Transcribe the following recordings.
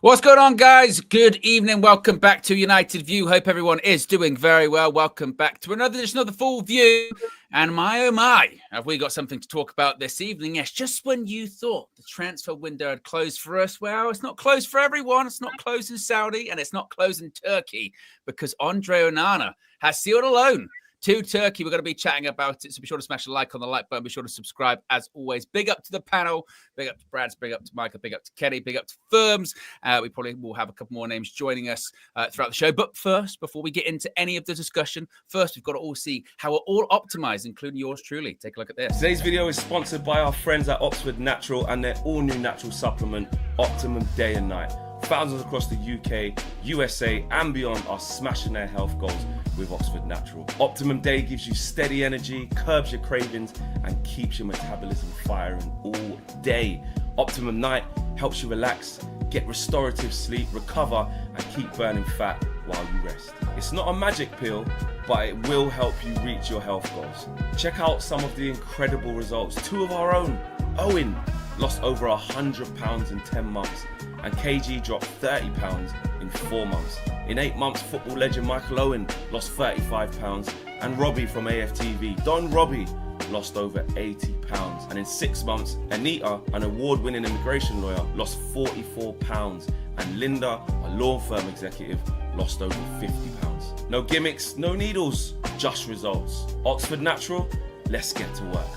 What's going on, guys? Good evening. Welcome back to United View. Hope everyone is doing very well. Welcome back to another edition of The Full View. And my, oh my, have we got something to talk about this evening? Yes, just when you thought the transfer window had closed for us, well, it's not closed for everyone. It's not closed in Saudi, and it's not closed in Turkey, because Andre Onana has sealed a loan to Turkey. We're going to be chatting about it, so be sure to smash a like on the like button. Be sure to subscribe as always. Big up to the panel. Big up to Brad. Big up to Micah. Big up to Kenny. Big up to Firms. We probably will have a couple more names joining us throughout the show. But first, before we get into any of the discussion, first we've got to all see how we're all optimized, including yours truly. Take a look at this. Today's video is sponsored by our friends at Oxford Natural and their all-new natural supplement, Optimum Day and Night. Thousands across the UK, USA and beyond are smashing their health goals with Oxford Natural. Optimum Day gives you steady energy, curbs your cravings and keeps your metabolism firing all day. Optimum Night helps you relax, get restorative sleep, recover and keep burning fat while you rest. It's not a magic pill, but it will help you reach your health goals. Check out some of the incredible results. Two of our own, OWEN, lost over 100 pounds in 10 months. And KG dropped 30 pounds in 4 months. In 8 months, football legend Michael Owen lost 35 pounds, and Robbie from AFTV, Don Robbie, lost over 80 pounds. And in 6 months, Anita, an award-winning immigration lawyer, lost 44 pounds, and Linda, a law firm executive, lost over 50 pounds. No gimmicks, no needles, just results. Oxford Natural, let's get to work.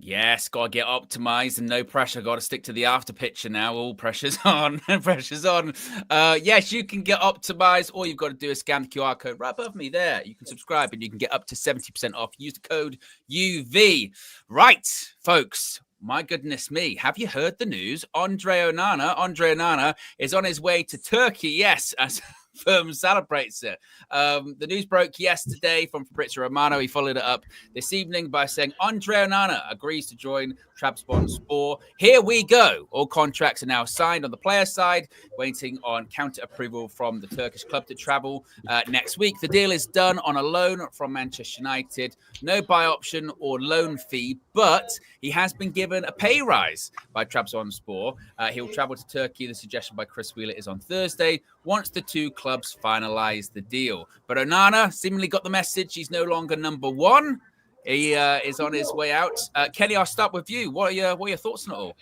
Yes, got to get optimized and no pressure. Got to stick to the after picture now. All pressure's on. Pressure's on. Yes, you can get optimized. All you've got to do is scan the QR code right above me there. You can subscribe and you can get up to 70% off. Use the code UV. Right, folks. My goodness me. Have you heard the news? Andre Onana is on his way to Turkey. Yes, as Firm celebrates it. The news broke yesterday from Fabrizio Romano. He followed it up this evening by saying Andre Onana agrees to join Trabzonspor. Here we go. All contracts are now signed on the player side, waiting on counter approval from the Turkish club to travel next week. The deal is done on a loan from Manchester United. No buy option or loan fee, but he has been given a pay rise by Trabzonspor. He'll travel to Turkey. The suggestion by Chris Wheeler is on Thursday, once the two clubs finalize the deal. But Onana seemingly got the message. He's no longer number one. He is on his way out. Kenny, I'll start with you. What are your thoughts on it all?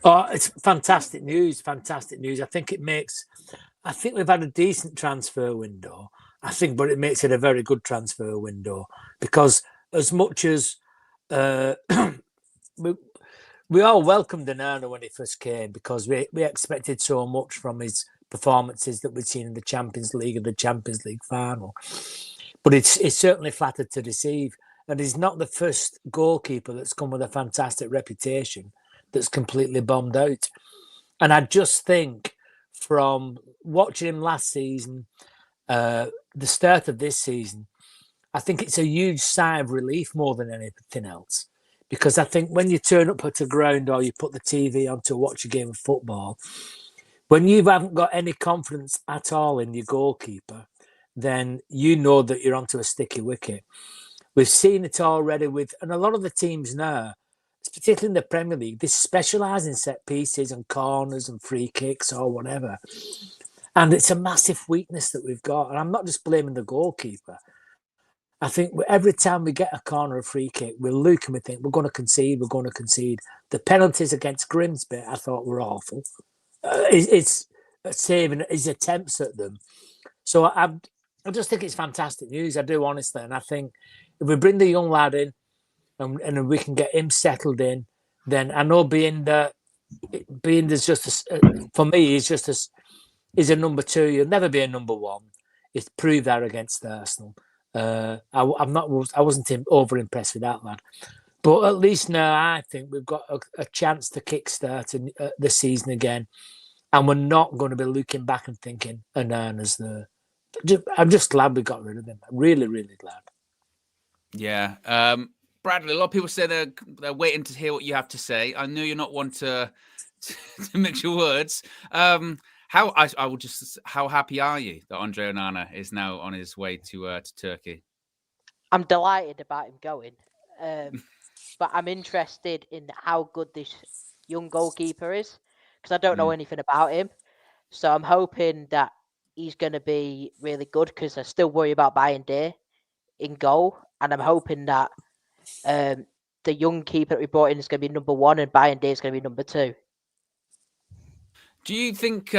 Oh, it's fantastic news. Fantastic news. I think we've had a decent transfer window. But it makes it a very good transfer window, because as much as we all welcomed Onana when he first came, because we expected so much from his performances that we'd seen in the Champions League and the Champions League final. But it's certainly flattered to deceive. And he's not the first goalkeeper that's come with a fantastic reputation that's completely bombed out. And I just think, from watching him last season, the start of this season, I think it's a huge sigh of relief more than anything else. Because I think when you turn up at a ground or you put the TV on to watch a game of football, when you haven't got any confidence at all in your goalkeeper, then you know that you're onto a sticky wicket. We've seen it already and a lot of the teams now, particularly in the Premier League, they specialise in set pieces and corners and free kicks or whatever. And it's a massive weakness that we've got. And I'm not just blaming the goalkeeper. I think every time we get a corner or free kick, we look and we think, we're going to concede. The penalties against Grimsby, I thought, were awful. It's saving his attempts at them. So I just think it's fantastic news. I do, honestly. And I think if we bring the young lad in and we can get him settled in, then I know being there's just for me, he's a number two. He'll never be a number one. He's proved that against Arsenal. I wasn't over impressed with that lad. But at least now I think we've got a chance to kickstart the season again. And we're not going to be looking back and thinking, Onana's there. I'm just glad we got rid of him. I'm really, really glad. Yeah. Bradley, a lot of people say they're waiting to hear what you have to say. I know you're not one to mix your words. How happy are you that Andre Onana is now on his way to Turkey? I'm delighted about him going. but I'm interested in how good this young goalkeeper is because I don't know anything about him. So I'm hoping that he's going to be really good because I still worry about Bayern Day in goal, and I'm hoping that the young keeper that we brought in is going to be number 1 and Bayern Day is going to be number 2. Do you think,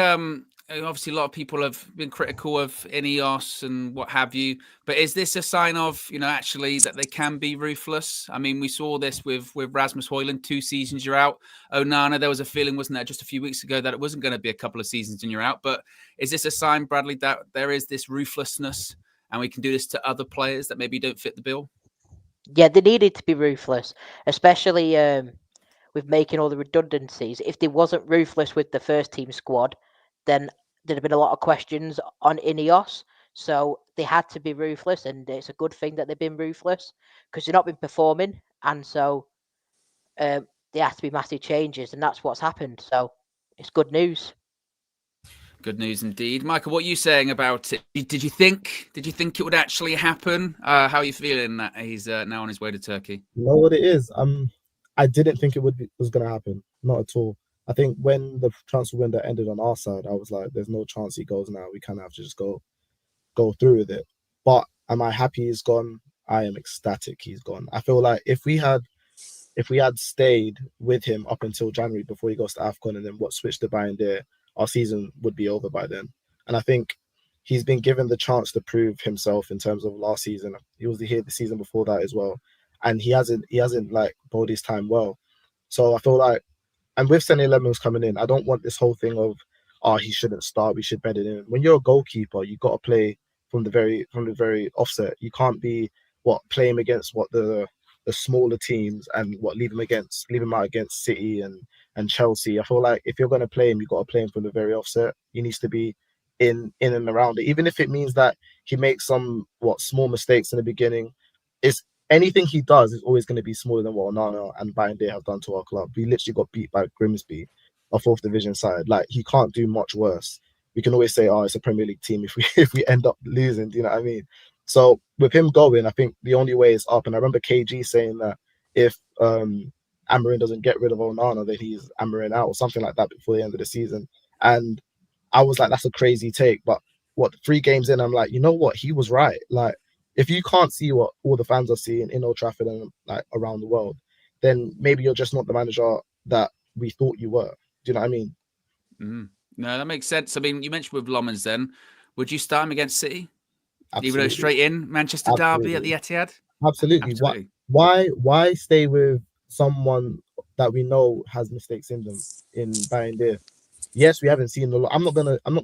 obviously a lot of people have been critical of Ineos and what have you, but is this a sign of, actually that they can be ruthless? I mean, we saw this with Rasmus Højlund, 2 seasons you're out. Onana, there was a feeling, wasn't there, just a few weeks ago that it wasn't going to be a couple of seasons and you're out. But is this a sign, Bradley, that there is this ruthlessness and we can do this to other players that maybe don't fit the bill? Yeah, they needed to be ruthless, especially with making all the redundancies. If they wasn't ruthless with the first team squad, then there'd have been a lot of questions on Ineos. So they had to be ruthless, and it's a good thing that they've been ruthless because they've not been performing, and so there have to be massive changes, and that's what's happened. So it's good news. Good news indeed. Michael, what are you saying about it? Did you think it would actually happen? How are you feeling that he's now on his way to Turkey? You know what it is? I didn't think it was going to happen. Not at all. I think when the transfer window ended on our side, I was like, there's no chance he goes now. We kind of have to just go through with it. But am I happy he's gone? I am ecstatic he's gone. I feel like if we had stayed with him up until January before he goes to AFCON and then switched to Bayern there, our season would be over by then. And I think he's been given the chance to prove himself in terms of last season. He was here the season before that as well. And he hasn't like bowled his time well. So I feel like, and with Senny Lemons coming in, I don't want this whole thing of, he shouldn't start, we should bed it in. When you're a goalkeeper, you got to play from the very offset. You can't be playing against the smaller teams and leave him out against City and Chelsea. I feel like if you're going to play him, you got to play him from the very offset. He needs to be in and around it, even if it means that he makes some small mistakes in the beginning. It's anything he does is always going to be smaller than what Onana and Bayern Day have done to our club. We literally got beat by Grimsby, a 4th division side. Like, he can't do much worse. We can always say, it's a Premier League team if we end up losing. Do you know what I mean? So with him going, I think the only way is up. And I remember KG saying that if Amorim doesn't get rid of Onana, then he's Amorim out or something like that before the end of the season. And I was like, that's a crazy take. But 3 games in, I'm like, you know what? He was right. Like, if you can't see what all the fans are seeing in Old Trafford and like around the world, then maybe you're just not the manager that we thought you were. Do you know what I mean? No, that makes sense. I mean, you mentioned with Lommans then, would you start him against City? Absolutely. Even though straight in Manchester derby at the Etihad? Absolutely. Why stay with someone that we know has mistakes in them in Bayern Day? Yes, we haven't seen a lot. I'm not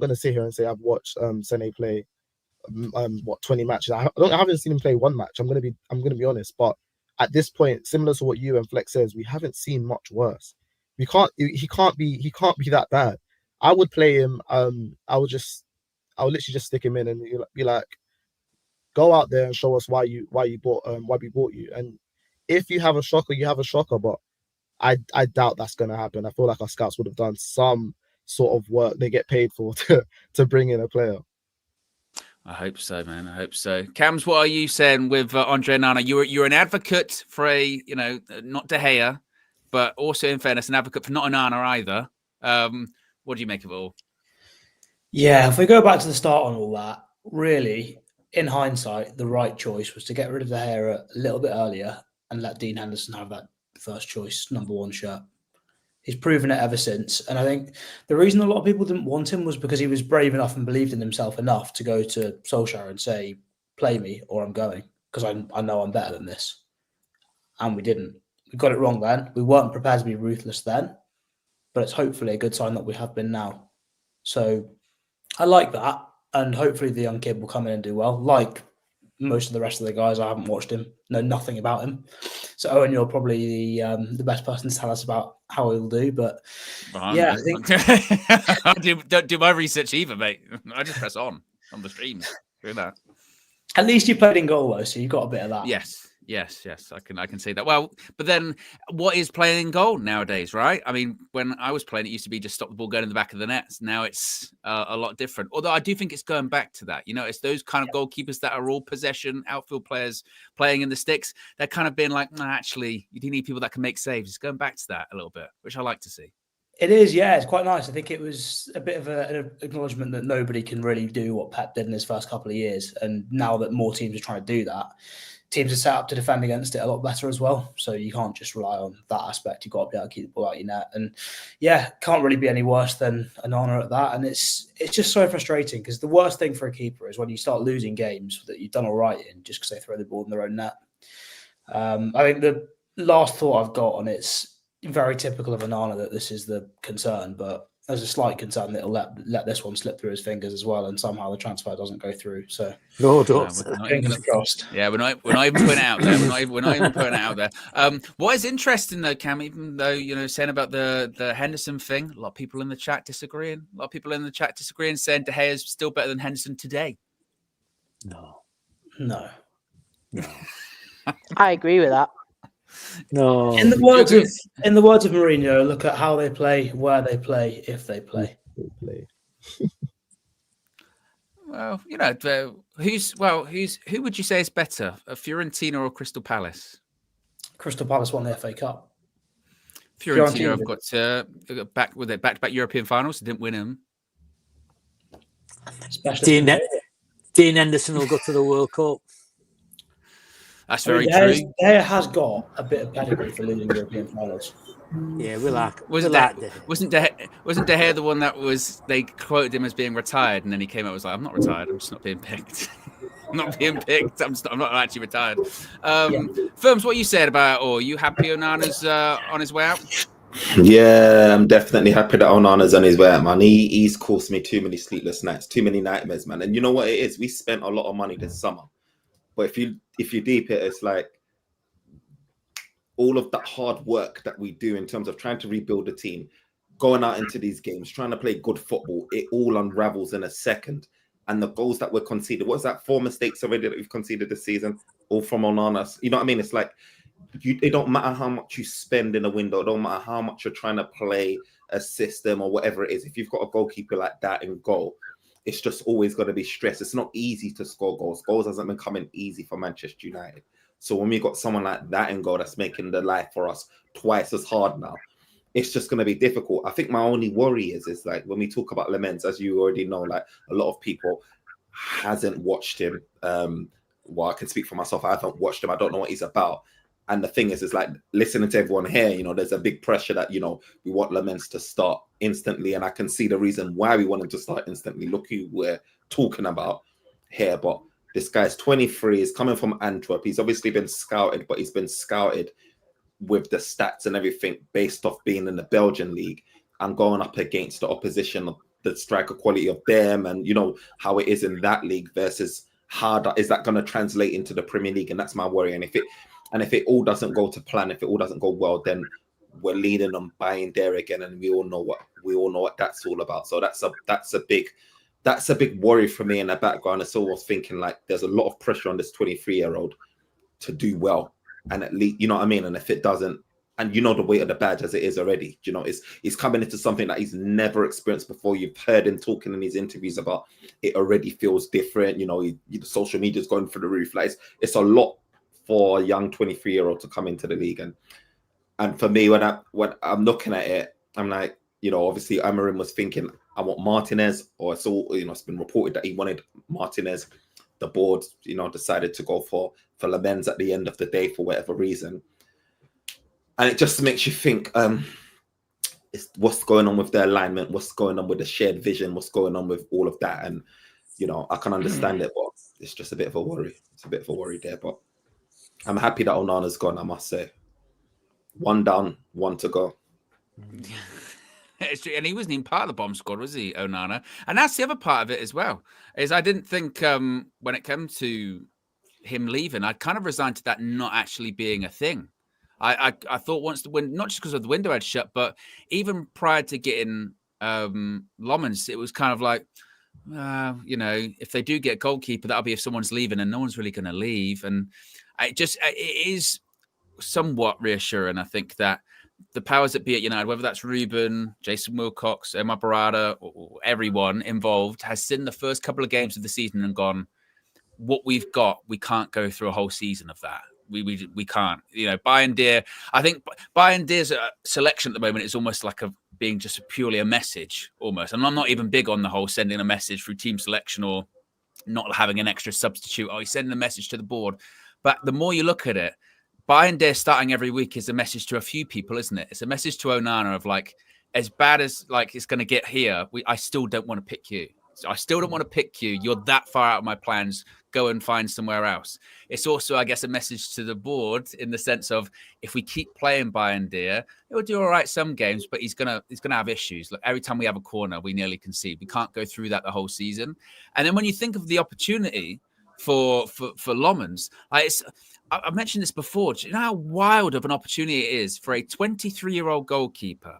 gonna sit here and say I've watched Sene play 20 matches. I haven't seen him play 1 match. I'm gonna be honest. But at this point, similar to what you and Flex says, we haven't seen much worse. He can't be that bad. I would play him. I would literally just stick him in and be like, go out there and show us why we bought you. And if you have a shocker, you have a shocker. But I doubt that's gonna happen. I feel like our scouts would have done some sort of work they get paid for to bring in a player. I hope so, man. I hope so. Cams, what are you saying with Andre Onana? You're an advocate for not De Gea, but also, in fairness, an advocate for not Onana either. What do you make of it all? Yeah, if we go back to the start on all that, really, in hindsight, the right choice was to get rid of De Gea a little bit earlier and let Dean Henderson have that first choice number 1 shirt. He's proven it ever since. And I think the reason a lot of people didn't want him was because he was brave enough and believed in himself enough to go to Solskjaer and say, play me or I'm going, because I know I'm better than this. And we didn't. We got it wrong then. We weren't prepared to be ruthless then, but it's hopefully a good sign that we have been now. So I like that. And hopefully the young kid will come in and do well. Like most of the rest of the guys, I haven't watched him, know nothing about him. So Owen, you're probably the best person to tell us about how he'll do. But yeah, I think I don't do my research either, mate. I just press on the stream. Do that. At least you played in goal though, so you got a bit of that. Yes. Yes, I can see that. Well, but then what is playing in goal nowadays, right? I mean, when I was playing, it used to be just stop the ball going in the back of the nets. Now it's a lot different. Although I do think it's going back to that. You know, it's those kind of goalkeepers that are all possession, outfield players playing in the sticks. They're kind of being like, nah, actually, you do need people that can make saves. It's going back to that a little bit, which I like to see. It is, yeah. It's quite nice. I think it was a bit of an acknowledgement that nobody can really do what Pep did in his first couple of years. And now that more teams are trying to do that, teams are set up to defend against it a lot better as well. So you can't just rely on that aspect. You've got to be able to keep the ball out of your net. And yeah, can't really be any worse than Onana at that. And it's just so frustrating because the worst thing for a keeper is when you start losing games that you've done all right in just because they throw the ball in their own net. I think the last thought I've got, and it's very typical of Onana that this is the concern, but there's a slight concern that he'll let this one slip through his fingers as well, and somehow the transfer doesn't go through. So no, don't. Fingers crossed. Yeah, we're not even putting it out there. We're not even putting it out there. What is interesting though, Cam, even though saying about the Henderson thing, a lot of people in the chat disagreeing. Saying De Gea is still better than Henderson today. No. I agree with that. No. In the words of Mourinho, look at how they play, where they play, if they play. Well, who would you say is better, Fiorentina or Crystal Palace? Crystal Palace won the FA Cup. Fiorentina have got back-to-back European finals. They didn't win them. Dean Henderson will go to the World Cup. That's very true. There has got a bit of pedigree for losing European finals. Yeah, wasn't De Gea the one that they quoted him as being retired, and then he came out and was like, "I'm not retired. I'm just not being picked. I'm not being picked. I'm not actually retired." Firms, what you said about? Or are you happy Onana's on his way out? Yeah, I'm definitely happy that Onana's on his way out, man. He's caused me too many sleepless nights, too many nightmares, man. And you know what it is? We spent a lot of money this summer. But if you deep it, it's like all of that hard work that we do in terms of trying to rebuild the team, going out into these games, trying to play good football, it all unravels in a second. And the goals that were conceded, what's that? 4 mistakes already that we've conceded this season, all from Onana. You know what I mean? It's like it don't matter how much you spend in a window, it don't matter how much you're trying to play a system or whatever it is. If you've got a goalkeeper like that in goal, it's just always going to be stress. It's not easy to score goals. Goals hasn't been coming easy for Manchester United. So when we got someone like that in goal that's making the life for us twice as hard now, it's just going to be difficult. I think my only worry is like when we talk about Lamens, as you already know, like a lot of people hasn't watched him. Well, I can speak for myself. I haven't watched him. I don't know what he's about. And the thing is like listening to everyone here, there's a big pressure that, we want Lamens to start instantly. And I can see the reason why we want him to start instantly. Look who we're talking about here. But this guy's 23, he's coming from Antwerp. He's obviously been scouted, but he's been scouted with the stats and everything based off being in the Belgian league and going up against the opposition, the striker quality of them and, how it is in that league versus how is that going to translate into the Premier League? And that's my worry. And if it all doesn't go to plan, if it all doesn't go well, then we're leaning on buying there again, and we all know what that's all about. So that's a big worry for me in the background. It's almost thinking like there's a lot of pressure on this 23-year-old to do well, and at least what I mean. And if it doesn't, and the weight of the badge as it is already, he's coming into something that he's never experienced before. You've heard him talking in his interviews about it already feels different. Social media's going through the roof. Like it's a lot for a young 23-year-old to come into the league. And for me, when I'm looking at it, I'm like, obviously Amarim was thinking, I want Martinez, or it's all, it's been reported that he wanted Martinez. The board, decided to go for Lamens at the end of the day for whatever reason. And it just makes you think, what's going on with the alignment, what's going on with the shared vision, what's going on with all of that. And, I can understand it, but it's just a bit of a worry. It's a bit of a worry there, but I'm happy that Onana's gone, I must say. 1 down, 1 to go. It's true. And he wasn't even part of the bomb squad, was he, Onana? And that's the other part of it as well, is I didn't think when it came to him leaving, I kind of resigned to that not actually being a thing. I thought once the window, not just because of the window had shut, but even prior to getting Lomans, it was kind of like, if they do get a goalkeeper, that'll be if someone's leaving, and no one's really going to leave. And it is somewhat reassuring, I think, that the powers that be at United, whether that's Ruben, Jason Wilcox, Omar Barada, or everyone involved, has seen the first couple of games of the season and gone, what we've got, we can't go through a whole season of that. We can't. You know, Bayern, I think Bayern's selection at the moment is almost like being just purely a message, almost. And I'm not even big on the whole sending a message through team selection or not having an extra substitute. Oh, he's sending a message to the board. But the more you look at it, Bayern starting every week is a message to a few people, isn't it? It's a message to Onana of like, as bad as like it's going to get here, I still don't want to pick you. So I still don't want to pick you. You're that far out of my plans. Go and find somewhere else. It's also, I guess, a message to the board in the sense of if we keep playing Bayern, he'll do all right some games, but he's gonna have issues. Like every time we have a corner, we nearly concede. We can't go through that the whole season. And then when you think of the opportunity for Lommans, I've mentioned this before. Do you know how wild of an opportunity it is for a 23-year-old goalkeeper?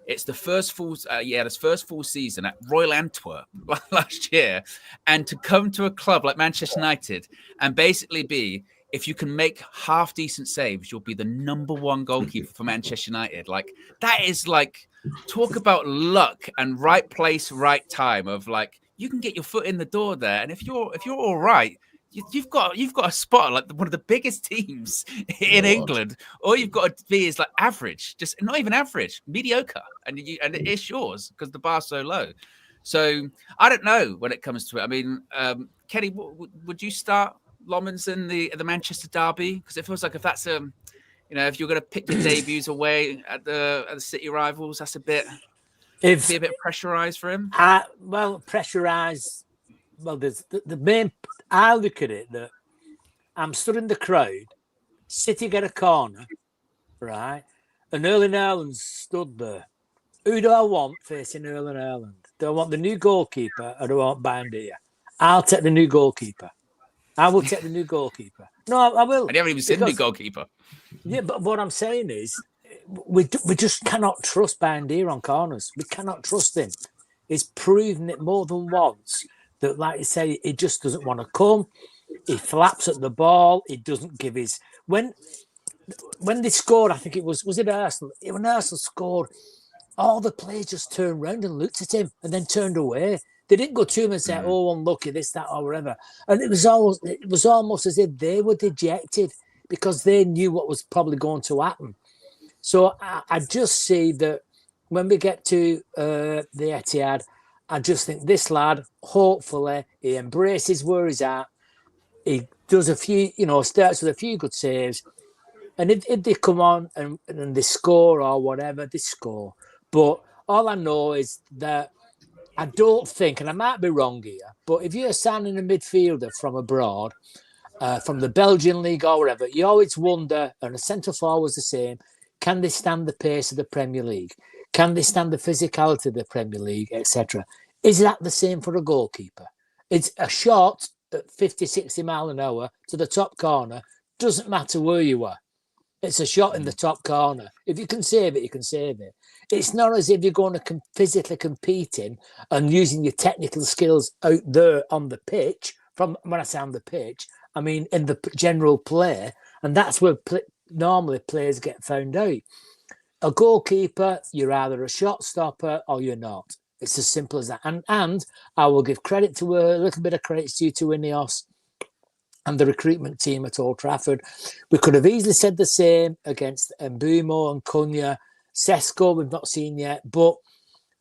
It's the first full season at Royal Antwerp last year, and to come to a club like Manchester United and basically be, if you can make half decent saves, you'll be the number one goalkeeper for Manchester United. Like that is like, talk about luck and right place, right time. Of like, you can get your foot in the door there, and if you're all right, you've got a spot like one of the biggest teams in England. All you've got to be is like average, just not even average, mediocre, and it's yours because the bar's so low. So I don't know when it comes to it. I mean, Kenny, would you start Lommans in the Manchester derby? Because it feels like if that's if you're going to pick your debuts away at the City rivals, that's a bit pressurized for him. Pressurized. Well, there's the main. I look at it that I'm stood in the crowd, City get a corner, right? And Erling Haaland's stood there. Who do I want facing Erling Haaland? Do I want the new goalkeeper or do I want Bayern? I'll take the new goalkeeper. I will take the new goalkeeper. No, I will. I haven't even seen the new goalkeeper. Yeah, but what I'm saying is we just cannot trust Bayern on corners. We cannot trust him. He's proven it more than once. That, like you say, he just doesn't want to come. He flaps at the ball. He doesn't give his... When they scored, I think it was it Arsenal? When Arsenal scored, all the players just turned around and looked at him and then turned away. They didn't go to him and say, oh, unlucky, this, that, or whatever. And it was almost as if they were dejected because they knew what was probably going to happen. So I just see that when we get to the Etihad, I just think this lad, hopefully, he embraces where he's at. He does a few, starts with a few good saves. And if they come on and they score or whatever, they score. But all I know is that I don't think, and I might be wrong here, but if you're signing a midfielder from abroad, from the Belgian league or whatever, you always wonder, and a centre forward's the same, can they stand the pace of the Premier League? Can they stand the physicality of the Premier League, etc.? Is that the same for a goalkeeper? It's a shot at 50, 60 mile an hour to the top corner. Doesn't matter where you are. It's a shot in the top corner. If you can save it, you can save it. It's not as if you're going to physically competing and using your technical skills out there on the pitch. From when I say on the pitch, I mean in the general play. And that's where normally players get found out. A goalkeeper, you're either a shot stopper or you're not. It's as simple as that. And I will give credit to a little bit of credit due to Ineos and the recruitment team at Old Trafford. We could have easily said the same against Mbumo and Cunha. Sesko, we've not seen yet, but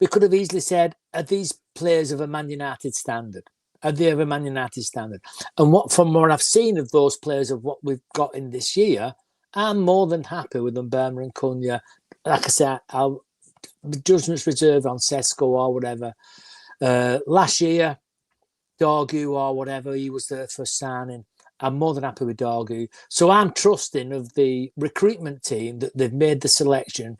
we could have easily said, are these players of a Man United standard? Are they of a Man United standard? And from what I've seen of those players of what we've got in this year, I'm more than happy with Mbumo and Cunha. Like I said, the judgment's reserved on Sesko or whatever. Last year, Dorgu or whatever, he was the first signing. I'm more than happy with Dorgu. So I'm trusting of the recruitment team that they've made the selection.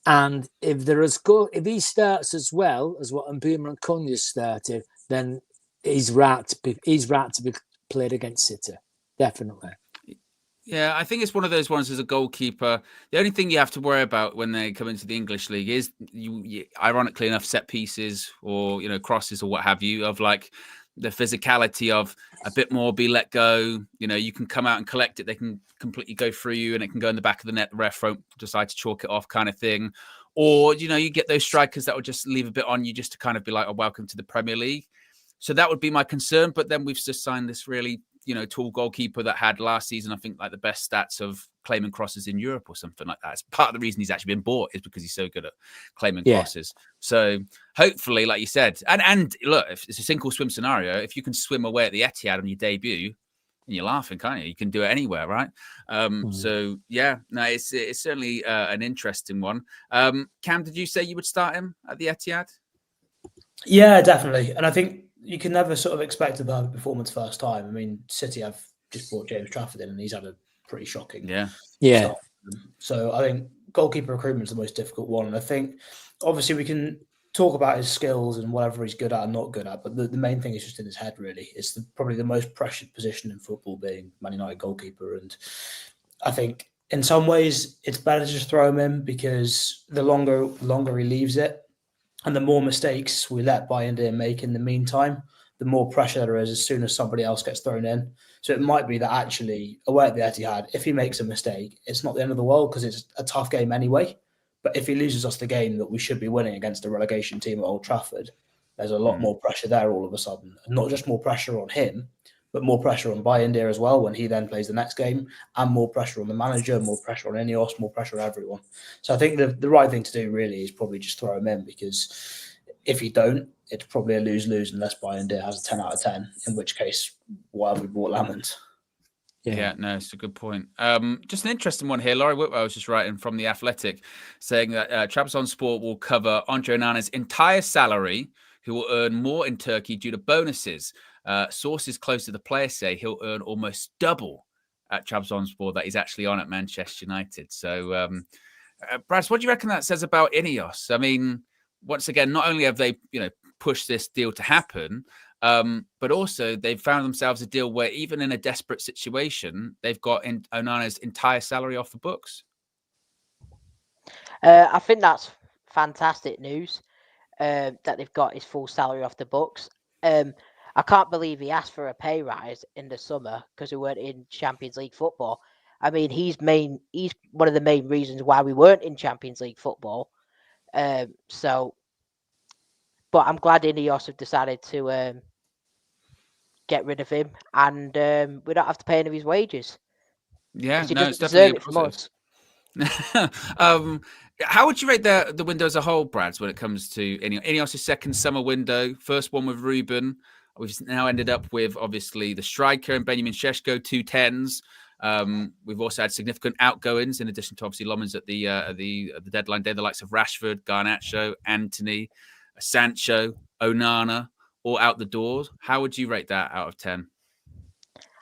And if if he starts as well as what Mbumo and Cunha started, then he's right to be played against City. Definitely. Yeah, I think it's one of those ones as a goalkeeper. The only thing you have to worry about when they come into the English league is, you ironically enough, set pieces or crosses or what have you. Of like, the physicality of a bit more be let go. You know, you can come out and collect it. They can completely go through you and it can go in the back of the net. The ref won't decide to chalk it off kind of thing. Or, you know, you get those strikers that will just leave a bit on you just to kind of be like, oh, welcome to the Premier League. So that would be my concern. But then we've just signed this really, you know, tall goalkeeper that had last season, I think, like the best stats of claiming crosses in Europe or something like that. It's part of the reason he's actually been bought is because he's so good at claiming crosses. So hopefully, like you said, and look, if it's a sink or swim scenario, if you can swim away at the Etihad on your debut, and you're laughing, can't you? You can do it anywhere, right? So yeah, no, it's certainly an interesting one. Cam, did you say you would start him at the Etihad? Yeah, definitely. And I think you can never sort of expect a perfect performance first time. I mean, City have just brought James Trafford in, and he's had a pretty shocking start. So I think goalkeeper recruitment is the most difficult one. And I think obviously we can talk about his skills and whatever he's good at and not good at, but the main thing is just in his head, really. It's probably the most pressured position in football, being Man United goalkeeper. And I think in some ways it's better to just throw him in, because the longer he leaves it and the more mistakes we let Bayern make in the meantime, the more pressure there is as soon as somebody else gets thrown in. So it might be that actually away at the Etihad, if he makes a mistake, it's not the end of the world because it's a tough game anyway. But if he loses us the game that we should be winning against a relegation team at Old Trafford, there's a lot more pressure there all of a sudden. And not just more pressure on him, but more pressure on Bayern as well when he then plays the next game, and more pressure on the manager, more pressure on Ineos, more pressure on everyone. So I think the right thing to do really is probably just throw him in, because if you don't, it's probably a lose-lose unless Bayern has a 10 out of 10, in which case, why have we bought Lamont? Yeah, no, it's a good point. Just an interesting one here. Laurie Whitwell was just writing from The Athletic saying that Trabzonspor will cover Andre Onana's entire salary, who will earn more in Turkey due to bonuses. Sources close to the player say he'll earn almost double at Trabzonspor that he's actually on at Manchester United. So, Brad, what do you reckon that says about Ineos? I mean, once again, not only have they, pushed this deal to happen, but also they've found themselves a deal where even in a desperate situation, they've got Onana's entire salary off the books. I think that's fantastic news, that they've got his full salary off the books. I can't believe he asked for a pay rise in the summer because we weren't in Champions League football. I mean, he's one of the main reasons why we weren't in Champions League football. But I'm glad Ineos have decided to get rid of him, and we don't have to pay any of his wages. Yeah, he no, it's deserve definitely it from us. How would you rate the window as a whole, Brad, when it comes to Ineos' second summer window? First one with Ruben. We've now ended up with, obviously, the striker and Benjamin Šeško, 2 10s. We've also had significant outgoings, in addition to, obviously, Lomans at the deadline day, the likes of Rashford, Garnacho, Anthony, Sancho, Onana, all out the doors. How would you rate that out of 10?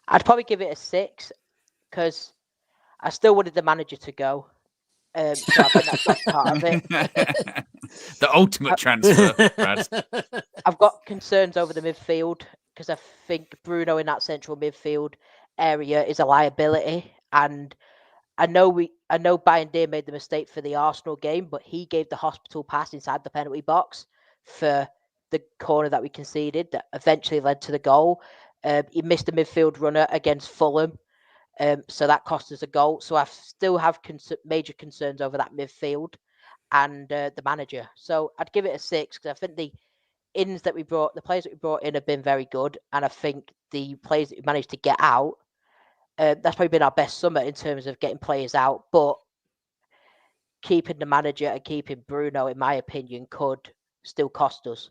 I'd probably give it a 6, because I still wanted the manager to go. So I think that's part of it. The ultimate transfer, Brad. I've got concerns over the midfield, because I think Bruno in that central midfield area is a liability. And I know Bayern made the mistake for the Arsenal game, but he gave the hospital pass inside the penalty box for the corner that we conceded that eventually led to the goal. He missed a midfield runner against Fulham. So that cost us a goal. So I still have major concerns over that midfield and the manager. So I'd give it a 6, because I think the players that we brought in have been very good. And I think the players that we managed to get out, that's probably been our best summer in terms of getting players out. But keeping the manager and keeping Bruno, in my opinion, could still cost us.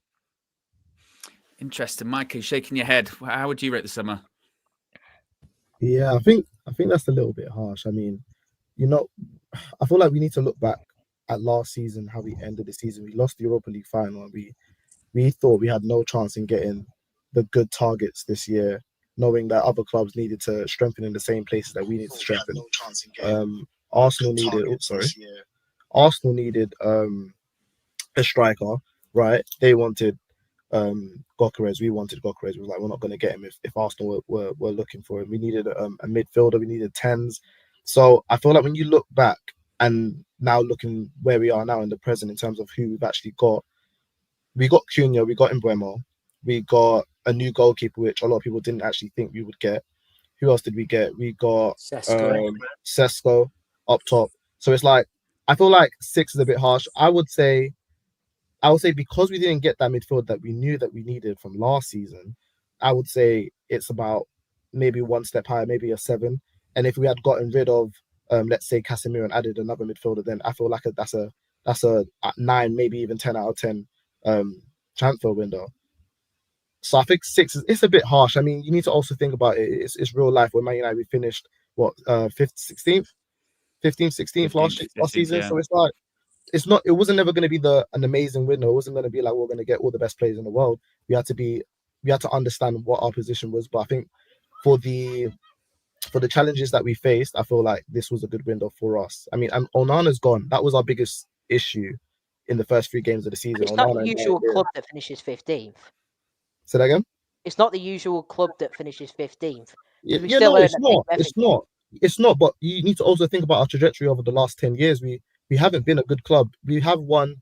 Interesting. Mike, you're shaking your head. How would you rate the summer? Yeah, I think that's a little bit harsh. I mean, I feel like we need to look back at last season, how we ended the season. We lost the Europa League final, and we thought we had no chance in getting the good targets this year, knowing that other clubs needed to strengthen in the same places that we need to strengthen. Arsenal needed a striker, right? They wanted Gyökeres. We wanted Gyökeres. We was like, we're not going to get him if Arsenal were looking for him. We needed a midfielder. We needed 10s. So I feel like when you look back and now looking where we are now in the present in terms of who we've actually got, we got Cunha, we got Mbeumo, we got a new goalkeeper, which a lot of people didn't actually think we would get. Who else did we get? We got Sesko up top. So it's like, I feel like 6 is a bit harsh. I would say because we didn't get that midfield that we knew that we needed from last season, I would say it's about maybe one step higher, maybe a 7. And if we had gotten rid of, let's say, Casemiro and added another midfielder, then I feel like that's a 9, maybe even 10 out of 10 transfer window. So I think 6 it's a bit harsh. I mean, you need to also think about it. It's real life. Where Man United, we finished 5th, 16th, 15th, 16th last season. Yeah. So it's like, it wasn't never going to be an amazing window. It wasn't going to be like we're going to get all the best players in the world. We had to understand what our position was. But I think for the challenges that we faced, I feel like this was a good window for us. I mean, and Onana's gone. That was our biggest issue in the first 3 games of the season. It's not the usual club that finishes 15th. Say that again? It's not the usual club that finishes 15th. It's not. But you need to also think about our trajectory over the last 10 years. We haven't been a good club. We have won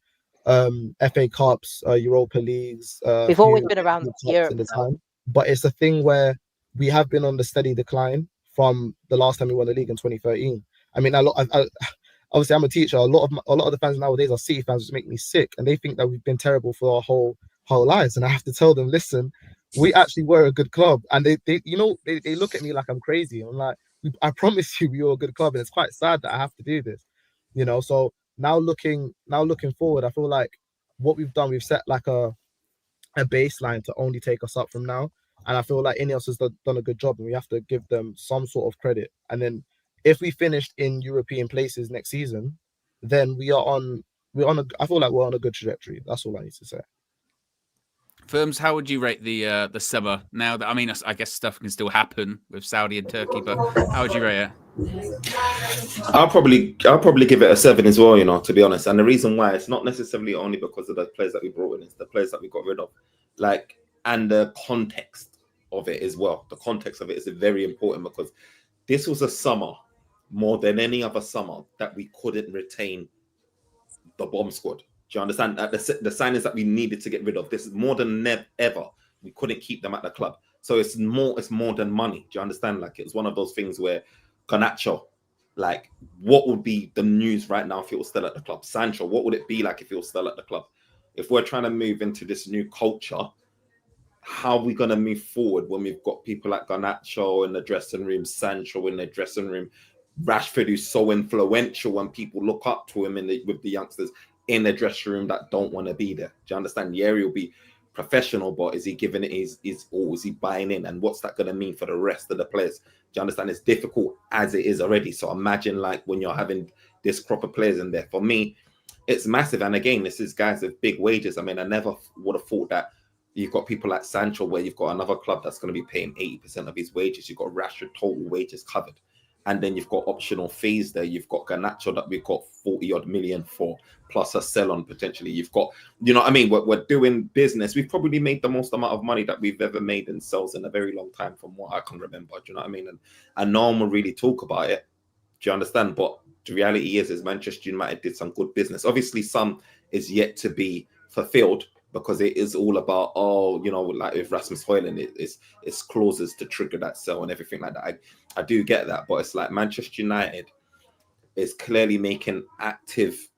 FA Cups, Europa Leagues. We've always been around Europe in the time. But it's a thing where we have been on the steady decline from the last time we won the league in 2013. I mean, obviously I'm a teacher. A lot of the fans nowadays are City fans, which make me sick, and they think that we've been terrible for our whole lives. And I have to tell them, listen, we actually were a good club. And they look at me like I'm crazy. I'm like, I promise you, we were a good club, and it's quite sad that I have to do this. So now looking forward, I feel like what we've done, we've set like a baseline to only take us up from now. And I feel like Ineos has done a good job, and we have to give them some sort of credit. And then if we finished in European places next season, then I feel like we're on a good trajectory. That's all I need to say. Firms, how would you rate the summer now? That, I mean, I guess stuff can still happen with Saudi and Turkey, but how would you rate it? I'll probably give it a 7 as well, to be honest. And the reason why, it's not necessarily only because of the players that we brought in, it's the players that we got rid of, and the context of it as well. The context of it is very important, because this was a summer more than any other summer that we couldn't retain the bomb squad. Do you understand? The signings that we needed to get rid of, this is more than ever. We couldn't keep them at the club. So it's more than money. Do you understand? Like, it's one of those things where Garnacho, like, what would be the news right now if he was still at the club? Sancho, what would it be like if he was still at the club? If we're trying to move into this new culture, how are we going to move forward when we've got people like Garnacho in the dressing room, Sancho in the dressing room, Rashford, who's so influential when people look up to him with the youngsters in the dressing room that don't want to be there? Do you understand? Yeri will be professional, but is he giving it his all? Is he buying in? And what's that going to mean for the rest of the players? Do you understand? It's difficult as it is already. So imagine like when you're having this crop of players in there. For me, it's massive. And again, this is guys with big wages. I mean, I never would have thought that you've got people like Sancho, where you've got another club that's going to be paying 80% of his wages. You've got Rashford total wages covered. And then you've got optional fees there. You've got Garnacho that we've got 40-odd million for, plus a sell-on potentially. You've got, you know what I mean? We're doing business. We've probably made the most amount of money that we've ever made in sales in a very long time, from what I can remember. Do you know what I mean? And no one will really talk about it. Do you understand? But the reality is Manchester United did some good business. Obviously, some is yet to be fulfilled, because it is all about, like with Rasmus Højlund, it's clauses to trigger that sell and everything like that. I do get that, but it's like Manchester United is clearly making active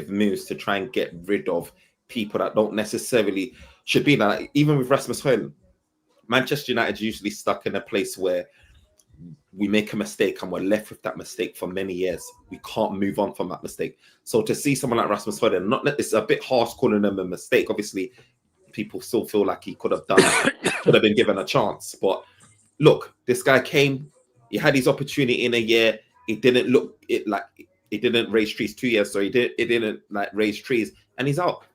moves to try and get rid of people that don't necessarily should be like. Even with Rasmus Højlund, Manchester United usually stuck in a place where we make a mistake and we're left with that mistake for many years. We can't move on from that mistake. So to see someone like Rasmus Højlund, it's a bit harsh calling him a mistake. Obviously, people still feel like he could have been given a chance. But look, this guy came, he had his opportunity in a year. It didn't raise trees. 2 years, so it didn't like raise trees, and he's out.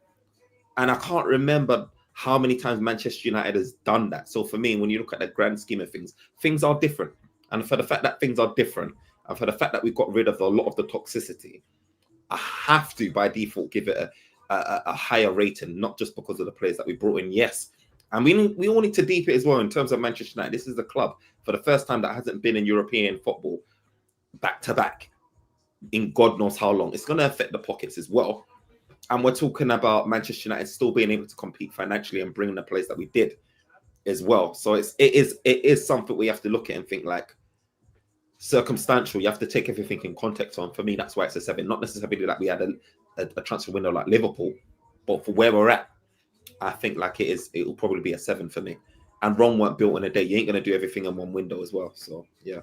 And I can't remember how many times Manchester United has done that. So for me, when you look at the grand scheme of things, things are different. And for the fact that things are different, and for the fact that we've got rid of a lot of the toxicity, I have to, by default, give it a higher rating, not just because of the players that we brought in. Yes. And we all need to deep it as well in terms of Manchester United. This is the club, for the first time, that hasn't been in European football back-to-back in God knows how long. It's going to affect the pockets as well. And we're talking about Manchester United still being able to compete financially and bring the players that we did. as well. So it is something we have to look at and think like circumstantial. You have to take everything in context on. For me, that's why it's a 7. Not necessarily that we had a transfer window like Liverpool, but for where we're at, I think like it will probably be a 7 for me. And Rome weren't built in a day. You ain't gonna do everything in one window as well. So yeah.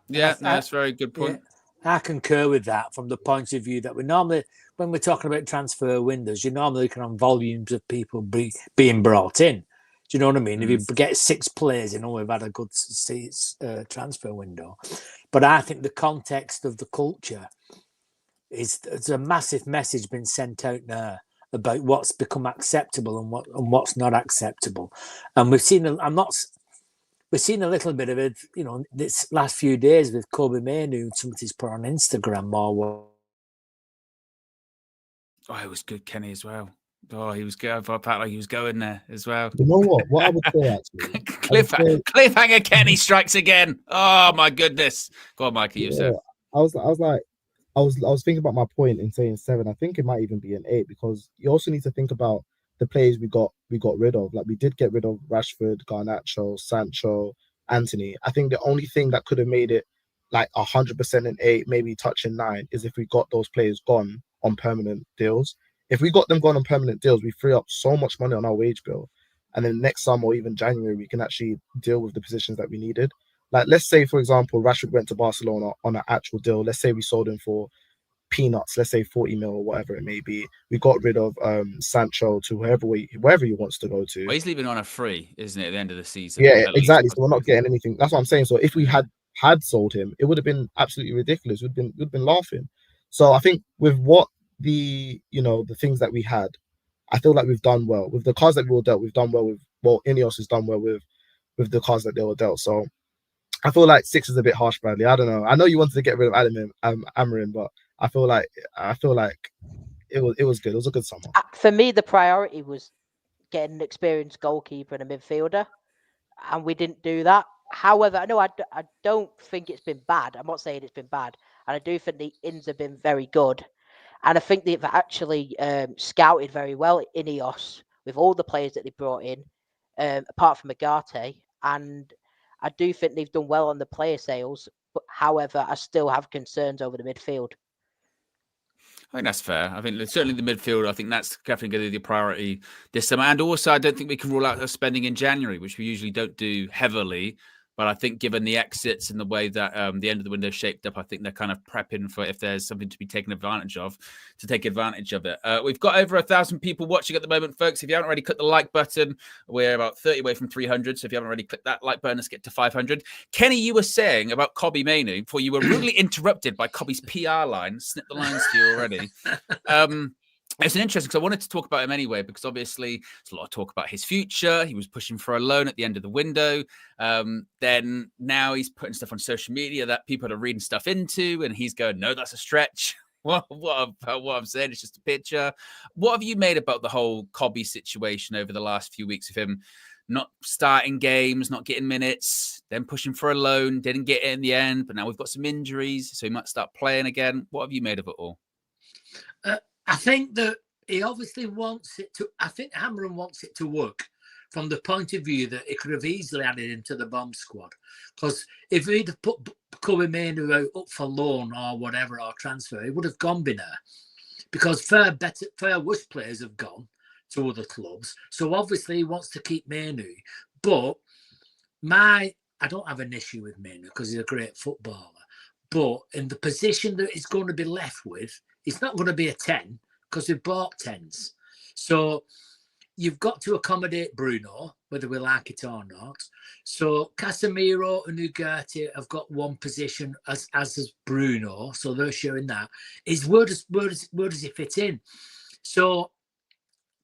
Yeah, that's a very good point. Yeah, I concur with that from the point of view that we normally, when we're talking about transfer windows, you're normally looking on volumes of people being brought in. Do you know what I mean? If you get 6 players, we've had a good transfer window. But I think the context of the culture there's a massive message been sent out now about what's become acceptable and what's not acceptable. And we've seen We've seen a little bit of it, this last few days with Kobe Mainoo. Somebody's put on Instagram or. Oh, it was good, Kenny, as well. Oh, he was good. I felt like he was going there as well. You know what? What I would say actually, cliffhanger. Kenny strikes again. Oh my goodness! Go on, Mikey. You said. I was thinking about my point in saying 7. I think it might even be an 8 because you also need to think about the players we got rid of. Like we did get rid of Rashford, Garnacho, Sancho, Anthony. I think the only thing that could have made it like 100% an 8, maybe touching 9, is if we got those players gone on permanent deals. If we got them gone on permanent deals, we free up so much money on our wage bill, and then next summer or even January we can actually deal with the positions that we needed. Like let's say, for example, Rashford went to Barcelona on an actual deal. Let's say we sold him for peanuts, let's say 40 mil or whatever it may be. We got rid of Sancho to wherever he wants to go to. Well, he's leaving on a free, isn't it, at the end of the season? Yeah, exactly. So we're not getting anything. That's what I'm saying. So if we had sold him, it would have been absolutely ridiculous. We'd been laughing. So I think with what the things that we had, I feel like we've done well. With the cards that we were dealt, we've done well with, Ineos has done well with the cards that they were dealt. So I feel like 6 is a bit harsh, Bradley. I don't know. I know you wanted to get rid of Amarin, but I feel like it was good. It was a good summer. For me, the priority was getting an experienced goalkeeper and a midfielder, and we didn't do that. However, no, I don't think it's been bad. I'm not saying it's been bad, and I do think the ins have been very good, and I think they've actually scouted very well in Ineos with all the players that they brought in, apart from Agate, and I do think they've done well on the player sales. But however, I still have concerns over the midfield. I think that's fair. I think certainly the midfield, I think that's definitely going to be the priority this summer. And also, I don't think we can rule out spending in January, which we usually don't do heavily. But I think given the exits and the way that the end of the window shaped up, I think they're kind of prepping for if there's something to be taken advantage of, to take advantage of it. We've got over 1,000 people watching at the moment, folks. If you haven't already clicked the like button, we're about 30 away from 300. So if you haven't already clicked that like button, let's get to 500. Kenny, you were saying about Kobe Mainoo before you were rudely interrupted by Kobe's PR line. Snip the lines to you already. It's an interesting because I wanted to talk about him anyway, because obviously there's a lot of talk about his future. He was pushing for a loan at the end of the window. Then now he's putting stuff on social media that people are reading stuff into, and he's going, no, that's a stretch. What I'm saying is just a picture. What have you made about the whole Kobe situation over the last few weeks of him not starting games, not getting minutes, then pushing for a loan, didn't get it in the end, but now we've got some injuries, so he might start playing again. What have you made of it all? I think that he obviously wants it to. I think Cameron wants it to work from the point of view that he could have easily added him to the bomb squad. Because if he'd have put Kobe Mainoo up for loan or whatever, or transfer, he would have gone by now. Because fair worse players have gone to other clubs. So obviously he wants to keep Mainoo. But I don't have an issue with Mainoo because he's a great footballer. But in the position that he's going to be left with, it's not going to be a 10 because we've bought 10s. So you've got to accommodate Bruno, whether we like it or not. So Casemiro and Ugarte have got one position as has Bruno. So they're showing that. Where does he fit in? So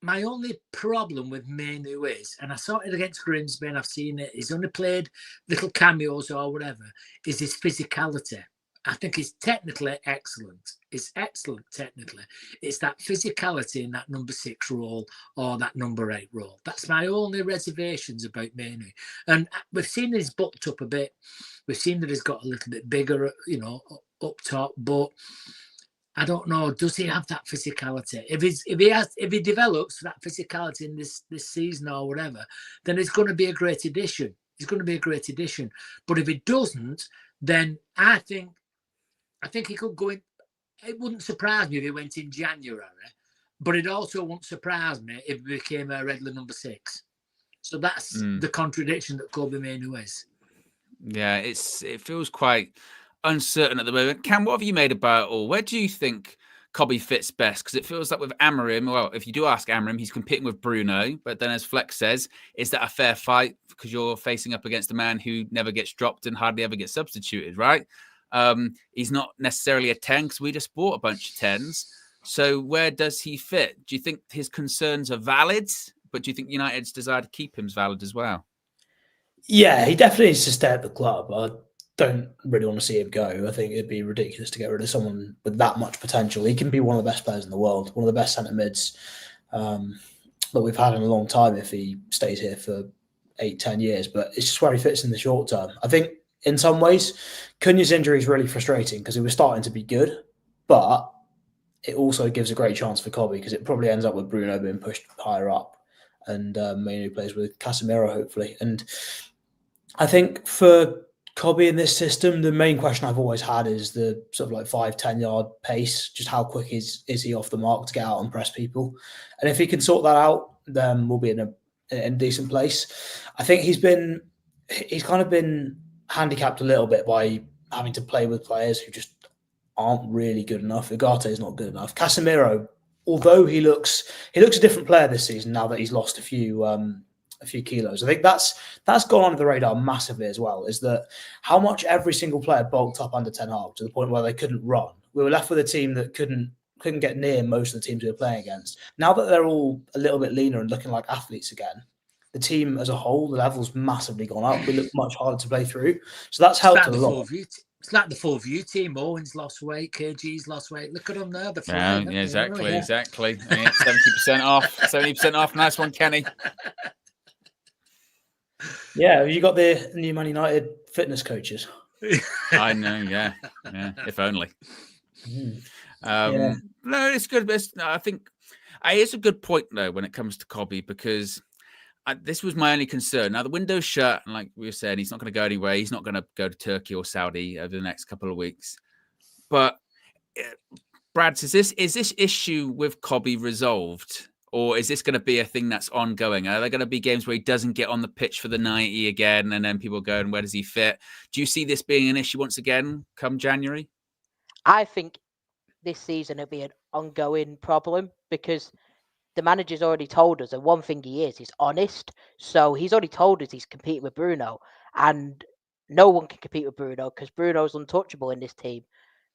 my only problem with Mainoo is, and I saw it against Grimsby and I've seen it, he's only played little cameos or whatever, is his physicality. I think he's technically excellent. It's excellent technically. It's that physicality in that number 6 role or that number 8 role. That's my only reservations about Mainoo. And we've seen he's bulked up a bit. We've seen that he's got a little bit bigger, up top. But I don't know. Does he have that physicality? If he develops that physicality in this season or whatever, then it's going to be a great addition. He's going to be a great addition. But if he doesn't, then I think he could go in. It wouldn't surprise me if he went in January, but it also won't surprise me if he became a regular number 6. So that's the contradiction that Kobe Mainoo is. Yeah, it feels quite uncertain at the moment. Cam, what have you made about it all? Where do you think Kobe fits best? Because it feels like with Amorim, well, if you do ask Amorim, he's competing with Bruno. But then as Flex says, is that a fair fight? Because you're facing up against a man who never gets dropped and hardly ever gets substituted, right? He's not necessarily a 10 because we just bought a bunch of 10s. So where does he fit? Do you think his concerns are valid? But do you think United's desire to keep him is valid as well? Yeah, he definitely needs to stay at the club. I don't really want to see him go. I think it'd be ridiculous to get rid of someone with that much potential. He can be one of the best players in the world, one of the best centre mids that we've had in a long time if he stays here for 8-10 years. But it's just where he fits in the short term. I think in some ways, Cunha's injury is really frustrating because he was starting to be good, but it also gives a great chance for Kobe because it probably ends up with Bruno being pushed higher up and Mainoo plays with Casemiro, hopefully. And I think for Kobe in this system, the main question I've always had is the sort of like 5-10 yard pace. Just how quick is he off the mark to get out and press people? And if he can sort that out, then we'll be in a decent place. I think he's kind of been handicapped a little bit by having to play with players who just aren't really good enough. Ugarte is not good enough. Casemiro, although he looks a different player this season now that he's lost a few kilos. I think that's gone under the radar massively as well, is that how much every single player bulked up under Ten Hag to the point where they couldn't run. We were left with a team that couldn't get near most of the teams we were playing against. Now that they're all a little bit leaner and looking like athletes again, the team as a whole, the level's massively gone up. We look much harder to play through. So that's helped a lot. It's like the full view team. Owen's lost weight, KG's lost weight. Look at them there. The flying, yeah, exactly. 70% off. 70% off. Nice one, Kenny. Yeah, you got the new Man United fitness coaches. I know, yeah. If only. No, it's good. I think it's a good point though when it comes to Kobe because this was my only concern. Now the window's shut, and like we were saying, he's not going to go anywhere. He's not going to go to Turkey or Saudi over the next couple of weeks. But Brad, is this issue with Kobe resolved? Or is this going to be a thing that's ongoing? Are there going to be games where he doesn't get on the pitch for the 90 again, and then people go, and where does he fit? Do you see this being an issue once again come January? I think this season it'll be an ongoing problem because the manager's already told us, and one thing he's honest. So he's already told us he's competing with Bruno, and no one can compete with Bruno because Bruno's untouchable in this team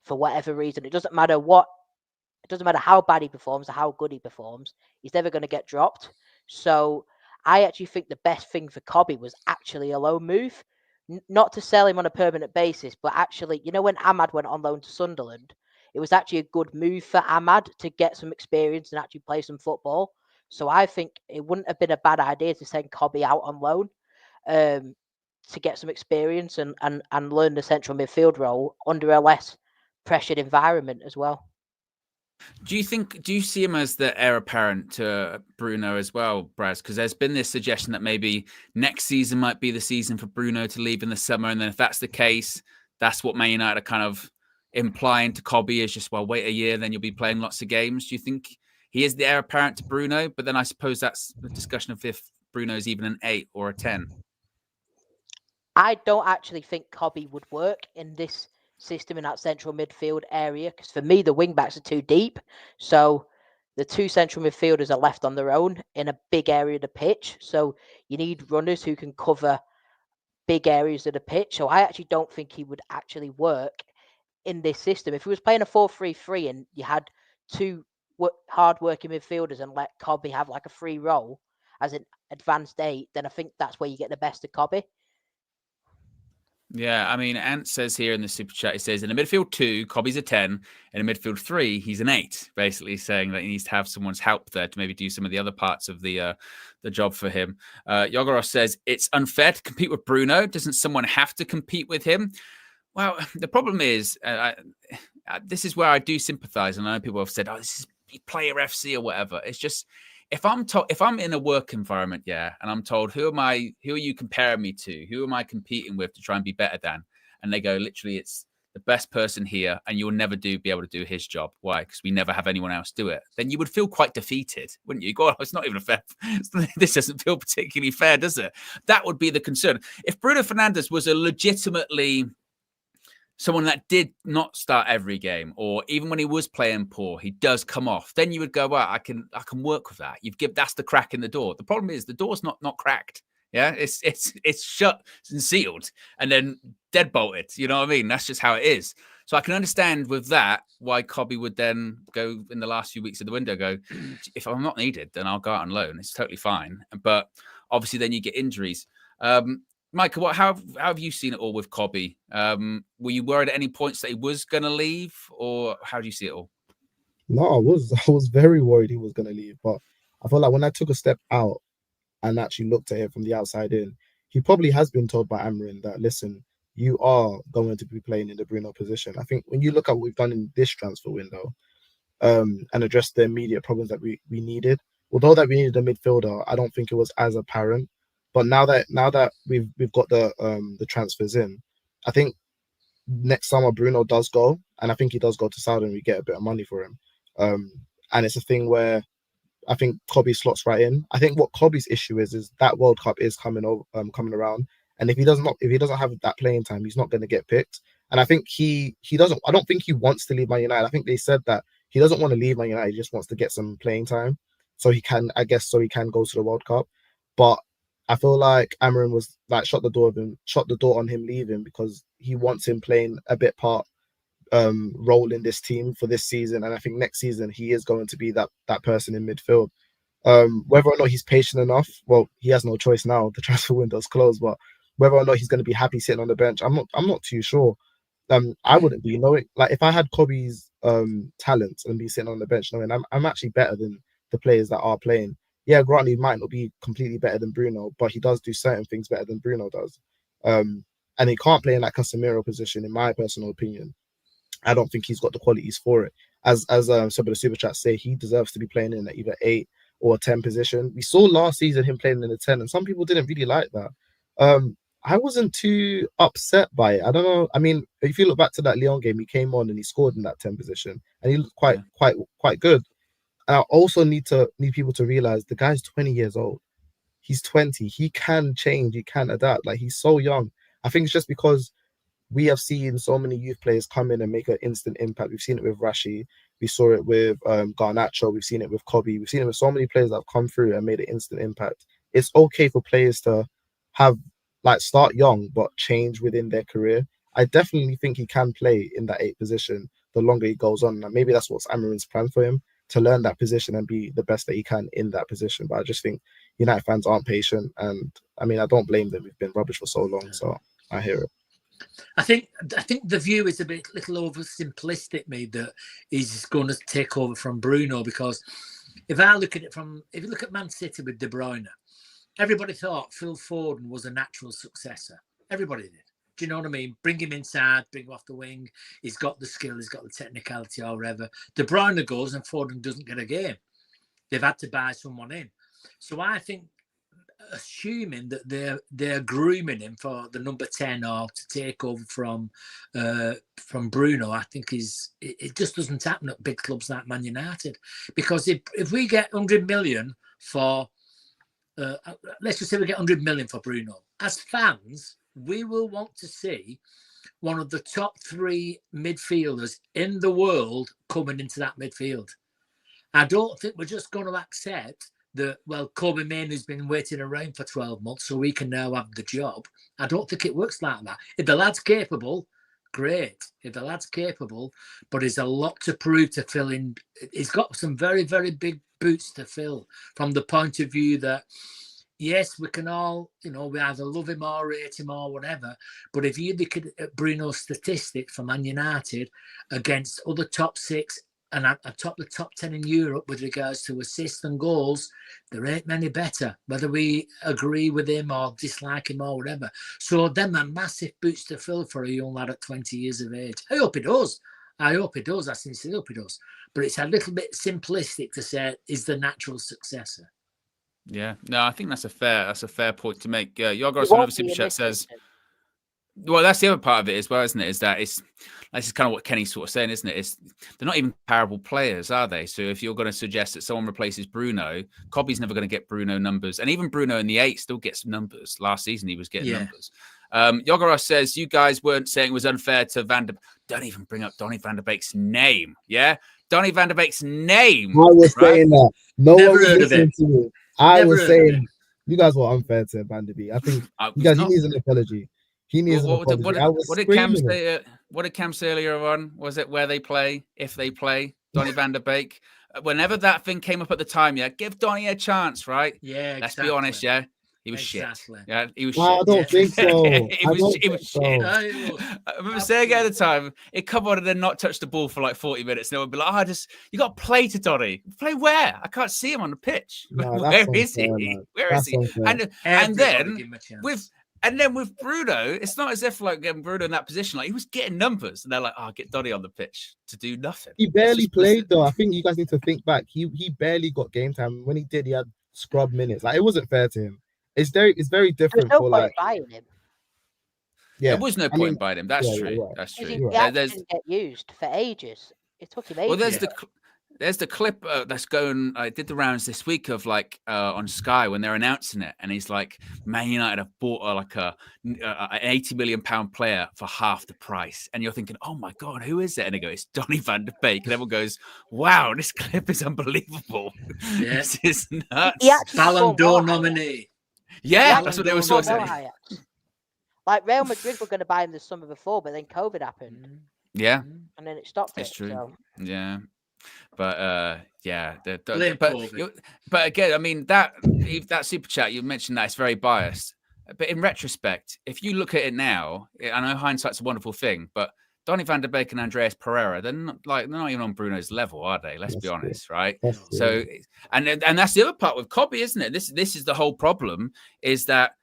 for whatever reason. It doesn't matter how bad he performs or how good he performs. He's never going to get dropped. So I actually think the best thing for Kobe was actually a loan move. Not to sell him on a permanent basis, but actually, when Ahmad went on loan to Sunderland, it was actually a good move for Ahmad to get some experience and actually play some football. So I think it wouldn't have been a bad idea to send Kobe out on loan to get some experience and learn the central midfield role under a less pressured environment as well. Do you see him as the heir apparent to Bruno as well, Braz? Because there's been this suggestion that maybe next season might be the season for Bruno to leave in the summer. And then if that's the case, that's what Man United are kind of implying to Kobe is just, well, wait a year, then you'll be playing lots of games. Do you think he is the heir apparent to Bruno? But then I suppose that's the discussion of if Bruno is even an 8 or a 10. I don't actually think Kobe would work in this system in that central midfield area because for me the wing backs are too deep, so the two central midfielders are left on their own in a big area of the pitch, so you need runners who can cover big areas of the pitch. So I actually don't think he would actually work in this system. If he was playing a 4-3-3 and you had two hard working midfielders and let Kobe have like a free role as an advanced 8, then I think that's where you get the best of Kobe. Yeah, I mean, Ant says here in the super chat, he says, in a midfield 2, Kobe's a 10. In a midfield 3, he's an 8, basically saying that he needs to have someone's help there to maybe do some of the other parts of the job for him. Yogoros says, it's unfair to compete with Bruno. Doesn't someone have to compete with him? Well, the problem is, this is where I do sympathise, and I know people have said, "Oh, this is player FC or whatever." It's just if I'm in a work environment, yeah, and I'm told who are you comparing me to? Who am I competing with to try and be better than? And they go, literally, it's the best person here, and you'll never be able to do his job. Why? Because we never have anyone else do it. Then you would feel quite defeated, wouldn't you? God, it's not even a fair. This doesn't feel particularly fair, does it? That would be the concern. If Bruno Fernandes was a legitimately someone that did not start every game, or even when he was playing poor, he does come off, then you would go, well, I can work with that. That's the crack in the door. The problem is the door's not cracked. Yeah, it's shut and sealed and then deadbolted. You know what I mean? That's just how it is. So I can understand with that why Cobby would then go in the last few weeks of the window, go, if I'm not needed, then I'll go out on loan. It's totally fine. But obviously then you get injuries. Michael, how have you seen it all with Cobby? Were you worried at any points that he was going to leave, or how do you see it all? No, I was very worried he was going to leave, but I felt like when I took a step out and actually looked at it from the outside in, he probably has been told by Amarin that, listen, you are going to be playing in the Bruno position. I think when you look at what we've done in this transfer window, and address the immediate problems that we needed, although that we needed a midfielder, I don't think it was as apparent. But now that we've got the transfers in, I think next summer Bruno does go, and I think he does go to Saudi, and we get a bit of money for him. And it's a thing where I think Cobby slots right in. I think what Cobby's issue is that World Cup is coming around, and if he doesn't have that playing time, he's not going to get picked. And I think he doesn't. I don't think he wants to leave Man United. I think they said that he doesn't want to leave Man United. He just wants to get some playing time, so he can go to the World Cup. But I feel like Amarin was like shut the door on him leaving, because he wants him playing a bit part role in this team for this season, and I think next season he is going to be that person in midfield. Whether or not he's patient enough, well, he has no choice now. The transfer window's closed, but whether or not he's going to be happy sitting on the bench, I'm not too sure. I wouldn't be, knowing, like, if I had Cobby's talents and be sitting on the bench, knowing I'm actually better than the players that are playing. Yeah, granted, he might not be completely better than Bruno, but he does do certain things better than Bruno does. And he can't play in that Casemiro position, in my personal opinion. I don't think he's got the qualities for it. As some of the super chats say, he deserves to be playing in either 8 or 10 position. We saw last season him playing in the 10, and some people didn't really like that. I wasn't too upset by it. I don't know. I mean, if you look back to that Lyon game, he came on and he scored in that 10 position, and he looked quite good. And I also need people to realize the guy's 20 years old. He's 20. He can change. He can adapt. Like, he's so young. I think it's just because we have seen so many youth players come in and make an instant impact. We've seen it with Rashi. We saw it with Garnacho. We've seen it with Cobby. We've seen it with so many players that have come through and made an instant impact. It's okay for players to start young but change within their career. I definitely think he can play in that 8 position the longer he goes on. And maybe that's what's Amarin's plan for him, to learn that position and be the best that he can in that position. But I just think United fans aren't patient, and I mean, I don't blame them. We've been rubbish for so long, so I hear it. I think the view is a little oversimplistic, me, that he's going to take over from Bruno, because if you look at Man City with De Bruyne, everybody thought Phil Foden was a natural successor. Everybody did. Do you know what I mean? Bring him inside, bring him off the wing. He's got the skill, he's got the technicality, or whatever. De Bruyne goes and Foden doesn't get a game. They've had to buy someone in. So I think, assuming that they're grooming him for the number 10 or to take over from Bruno, I think it just doesn't happen at big clubs like Man United. Because if we get 100 million for, let's just say we get 100 million for Bruno, as fans, we will want to see one of the top 3 midfielders in the world coming into that midfield. I don't think we're just going to accept that, well, Kobe Mainoo's been waiting around for 12 months, so we can now have the job. I don't think it works like that. If the lad's capable, great. If the lad's capable, but there's a lot to prove to fill in. He's got some very, very big boots to fill, from the point of view that, yes, we can all, we either love him or rate him or whatever. But if you look at Bruno's statistics for Man United against other top 6 and the top 10 in Europe with regards to assists and goals, there ain't many better, whether we agree with him or dislike him or whatever. So them are massive boots to fill for a young lad at 20 years of age. I hope he does. I hope he does. I sincerely hope he does. But it's a little bit simplistic to say is the natural successor. Yeah, no, I think that's a fair point to make. Yorgos It on won't another be super in chat this says, season. well, that's the other part of it as well, isn't it? Is that this is kind of what Kenny's sort of saying, isn't it? It's they're not even comparable players, are they? So if you're going to suggest that someone replaces Bruno, Cobby's never going to get Bruno numbers, and even Bruno in the 8 still gets numbers. Last season he was getting numbers. Yogoros says you guys weren't saying it was unfair to Don't even bring up Donny van der Beek's name, yeah? Donny van der Beek's name. I was right? saying that. No Never one was heard of listening him. to me. I Never was heard of saying him. you guys were unfair to Van der Beek. I think you he's guys, he not. needs an apology. He needs an apology. I was What did Cam screaming it. say? What did Cam say earlier on? Was it where they play, if they play? Donny van der Beek. Whenever that thing came up at the time, yeah, give Donny a chance, right? Yeah, Let's be honest, yeah. He was Exactly. shit. Yeah, he was Well, I shit. don't think so. It was shit. so. I remember saying it at the time, it come on and then not touch the ball for like 40 minutes. And they would be like, you got to play to Donny. Play where? I can't see him on the pitch. No, Where that's is he? unfair, man. Where That's is he? unfair. And then Everybody give him a chance. with Bruno, it's not as if like getting Bruno in that position. Like he was getting numbers, and they're like, get Donny on the pitch to do nothing. He barely played though. I think you guys need to think back. He barely got game time. When he did, he had scrub minutes. Like it wasn't fair to him. It's very There's different no for point like buying him. There was no point buying him. That's yeah, true. you're right. That's Because true. he actually didn't get used for ages. It took him ages. Well, there's the clip that's going. I did the rounds this week of like on Sky when they're announcing it, and he's like, "Man United have bought an £80 million player for half the price," and you're thinking, "Oh my god, who is it?" And they go, "It's Donny van der Beek," and everyone goes, "Wow, this clip is unbelievable. Yeah. This is nuts." He actually Ballon scored well d'Or at nominee. Yeah, Ballon that's what they d'Or were sort of Ajax. saying. Like Real Madrid were going to buy him the summer before, but then COVID happened, Yeah, and then it stopped it's it. true. So. Yeah. But Blame COVID. but again, I mean that super chat you mentioned that it's very biased. But in retrospect, if you look at it now, I know hindsight's a wonderful thing, but Donny van der Beek and Andreas Pereira, they're not even on Bruno's level, are they? Let's be honest, right? So, and that's the other part with Cobby, isn't it? This is the whole problem, is that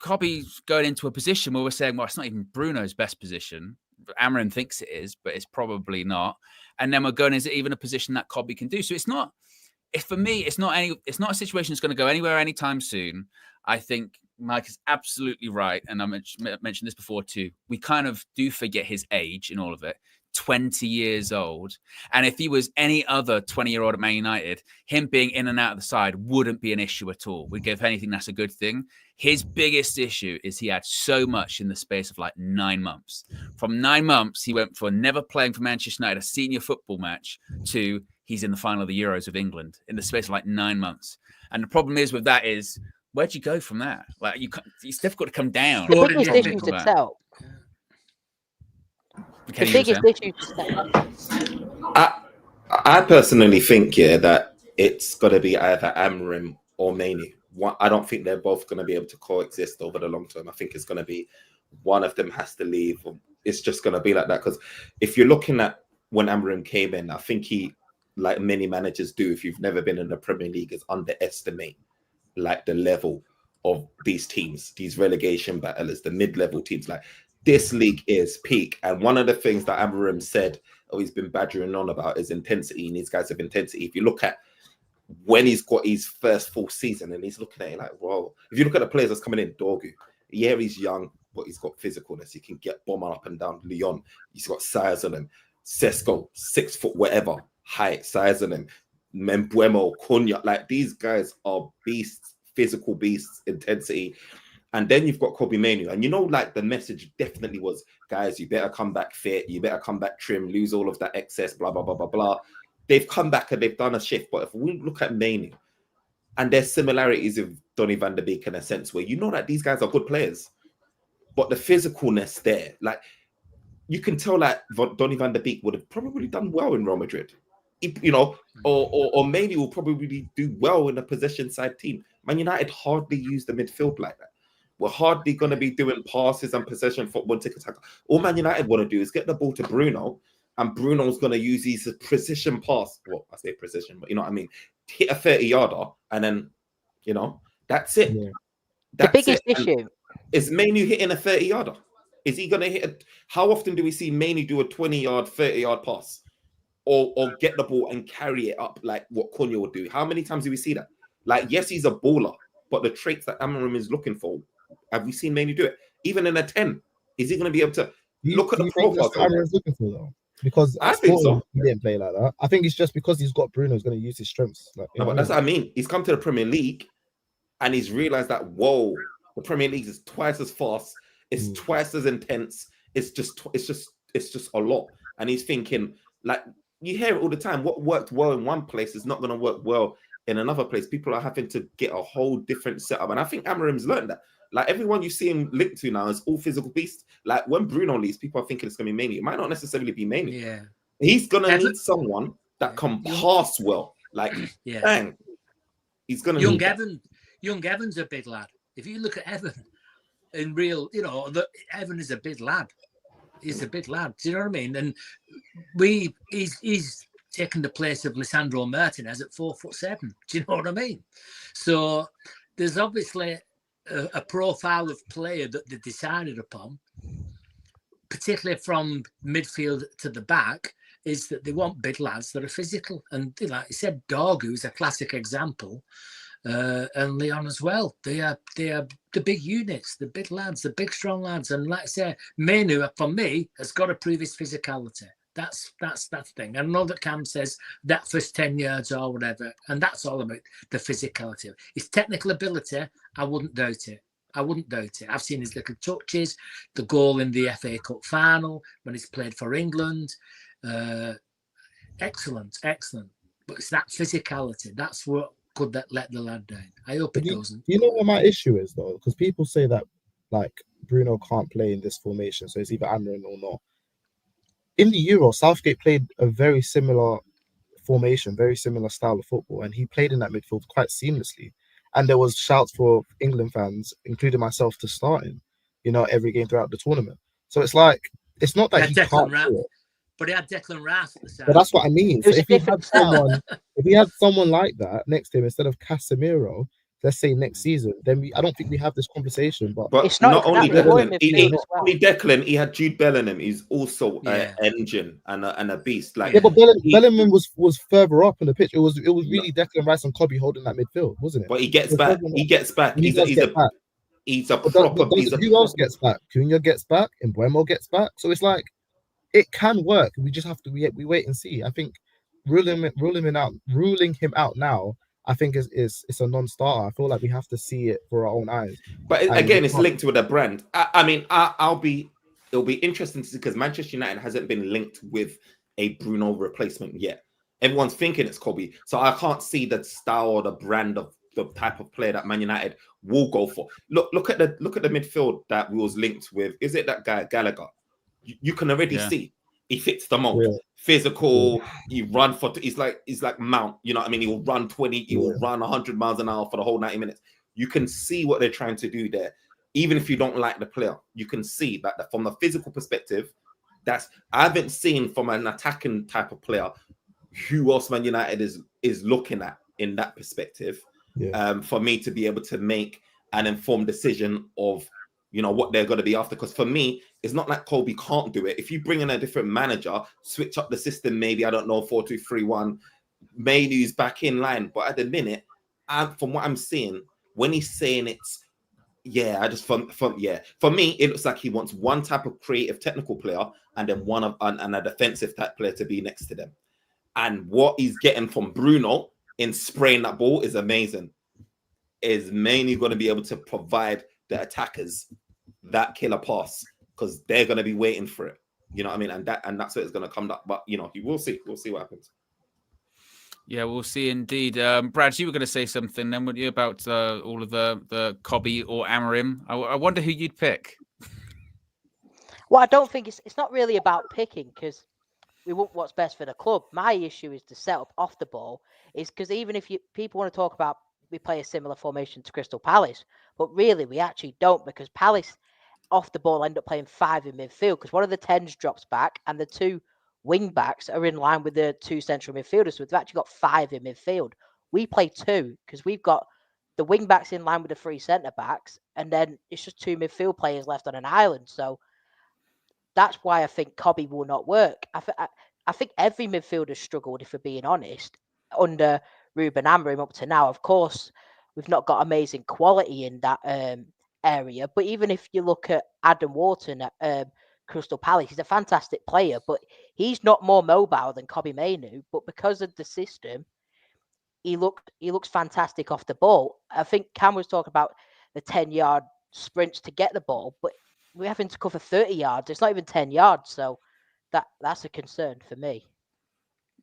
Cobby's going into a position where we're saying, well, it's not even Bruno's best position. Amarin thinks it is, but it's probably not. And then we're going, is it even a position that Cobby can do? So for me, it's not a situation that's going to go anywhere anytime soon. I think Mike is absolutely right. And I mentioned this before too. We kind of do forget his age in all of it. 20 years old. And if he was any other 20-year-old at Man United, him being in and out of the side wouldn't be an issue at all. We'd give anything that's a good thing. His biggest issue is he had so much in the space of like 9 months. From 9 months, he went for never playing for Manchester United, a senior football match, to he's in the final of the Euros of England in the space of like 9 months. And the problem is with that is, where'd you go from that? Like it's difficult to come down. The biggest issue to tell. Okay, the biggest issue to tell. I personally think, that it's got to be either Amarim or Mainoo. I don't think they're both going to be able to coexist over the long term. I think it's going to be one of them has to leave. It's just going to be like that. Because if you're looking at when Amarim came in, I think he, like many managers do, if you've never been in the Premier League, is underestimate like the level of these teams, these relegation battlers, the mid-level teams. Like this league is peak. And one of the things that Amarim said, he's been badgering on about, is intensity. And these guys have intensity. If you look at when he's got his first full season and he's looking at it like, whoa. If you look at the players that's coming in, Dorgu, yeah, he's young, but he's got physicalness. He can get bomber up and down. Leon, he's got size on him. Sesko, 6 foot, whatever, height, size on him. Membuemo, Cunha, like these guys are beasts, physical beasts, intensity. And then you've got Kobbie Mainoo. And like the message definitely was, guys, you better come back fit, you better come back trim, lose all of that excess, blah, blah, blah, blah, blah. They've come back and they've done a shift. But if we look at Mainoo, and there's similarities with Donny van der Beek in a sense where that these guys are good players, but the physicalness there, like you can tell like Donny van der Beek would have probably done well in Real Madrid, or Mainoo will probably do well in a possession side team. Man United hardly use the midfield like that. We're hardly going to be doing passes and possession football, tick-tack. All Man United want to do is get the ball to Bruno, and Bruno's going to use his precision pass. Well, I say precision, but you know what I mean? Hit a 30-yarder, and then, that's it. Yeah. The biggest issue is Mainoo hitting a 30-yarder. Is he going to hit? How often do we see Mainey do a 20-yard, 30-yard pass, or get the ball and carry it up like what Cunha would do? How many times do we see that? Like, yes, he's a baller, but the traits that Amarim is looking for, have we seen Mainey do it? Even in a 10, is he going to be able to look at the profile? That's what Amarim's looking for, though. Because I think so. He didn't play like that. I think it's just because he's got Bruno, he's going to use his strengths. Like, No, but that's what I mean. He's come to the Premier League and he's realized that, whoa, the Premier League is twice as fast. It's twice as intense. It's just a lot. And he's thinking, like, you hear it all the time. What worked well in one place is not going to work well in another place. People are having to get a whole different setup. And I think Amarim's learned that. Like, everyone you see him linked to now is all physical beasts. Like, when Bruno leaves, people are thinking it's going to be Mainey. It might not necessarily be Mainey. Yeah. He's going to need someone that can pass well. Like, bang. He's going to Young Evan's a big lad. If you look at Evan, in real, Evan is a big lad. He's a big lad. Do you know what I mean? And he's taken the place of Lisandro Martinez at 4'7". Do you know what I mean? So there's obviously a profile of player that they decided upon, particularly from midfield to the back, is that they want big lads that are physical. And like you said, Dorgu is a classic example. And Leon as well. They are the big units, the big lads, the big strong lads. And like I say, Menu for me has got to prove his physicality. That's that thing. I know that Cam says that first 10 yards or whatever, and that's all about the physicality. His technical ability, I wouldn't doubt it. I've seen his little touches, the goal in the FA Cup final when he's played for England. Excellent. But it's that physicality. That's what could that let the lad down. I hope it doesn't. You know what my issue is, though? Because people say that, like, Bruno can't play in this formation, so it's either Amarim or not. In the Euro, Southgate played a very similar formation, very similar style of football, and he played in that midfield quite seamlessly. And there was shouts for England fans, including myself, to start him, every game throughout the tournament. So it's like, it's not that he can't do it. But he had Declan Rice at the side. But that's what I mean. So if he had someone like that next to him instead of Casemiro, let's say next season, then I don't think we have this conversation. But it's not only Declan. Only Declan. He had Jude Bellingham. He's also an engine and a beast. Like, but Bellingham was further up in the pitch. It was really Declan Rice and Kobe holding that midfield, wasn't it? But he gets back. He's a proper. Who else gets back? Cunha gets back. Mbeumo gets back. So it's like, it can work. We just have to we wait and see. I think ruling him out now, I think is a non-starter. I feel like we have to see it for our own eyes. But again, it's linked with a brand. It'll be interesting to see, because Manchester United hasn't been linked with a Bruno replacement yet. Everyone's thinking it's Kobe, so I can't see the style or the brand of the type of player that Man United will go for. Look at the midfield that we was linked with. Is it that guy Gallagher? You can already see he fits the mold. Yeah. Physical, he run for. He's like Mount. You know what I mean? He will run 20. He will run 100 miles an hour for the whole 90 minutes. You can see what they're trying to do there. Even if you don't like the player, you can see that from the physical perspective. I haven't seen from an attacking type of player who else Man United is looking at in that perspective. Yeah. For me to be able to make an informed decision of what they're going to be after. Because for me, it's not like Kobe can't do it. If you bring in a different manager, switch up the system, maybe, 4-2-3-1, maybe he's back in line. But at the minute, from what I'm seeing, when he's saying it's, for me, it looks like he wants one type of creative technical player and then and a defensive type player to be next to them. And what he's getting from Bruno in spraying that ball is amazing. Is mainly going to be able to provide the attackers that killer pass, because they're going to be waiting for it. You know what I mean? And that's where it's going to come up. But we'll see what happens. Yeah, we'll see indeed. Brad, you were going to say something then, weren't you, about all of the Kobe or Amarim? I wonder who you'd pick. Well, I don't think it's not really about picking, because we want what's best for the club. My issue is to set up off the ball, is because even if people want to talk about we play a similar formation to Crystal Palace, but really we actually don't, because Palace off the ball end up playing 5 in midfield, because one of the 10s drops back and the 2 wing backs are in line with the 2 central midfielders. So we've actually got 5 in midfield. We play 2 because we've got the wing backs in line with the 3 centre backs, and then it's just 2 midfield players left on an island. So that's why I think Cobby will not work. I think every midfielder struggled, if we're being honest, under Ruben Amorim up to now. Of course, we've not got amazing quality in that area, but even if you look at Adam Wharton at Crystal Palace, he's a fantastic player, but he's not more mobile than Cobby Mainoo. But because of the system, he looks fantastic off the ball. I think Cam was talking about the 10-yard sprints to get the ball, but we're having to cover 30 yards. It's not even 10 yards, so that's a concern for me.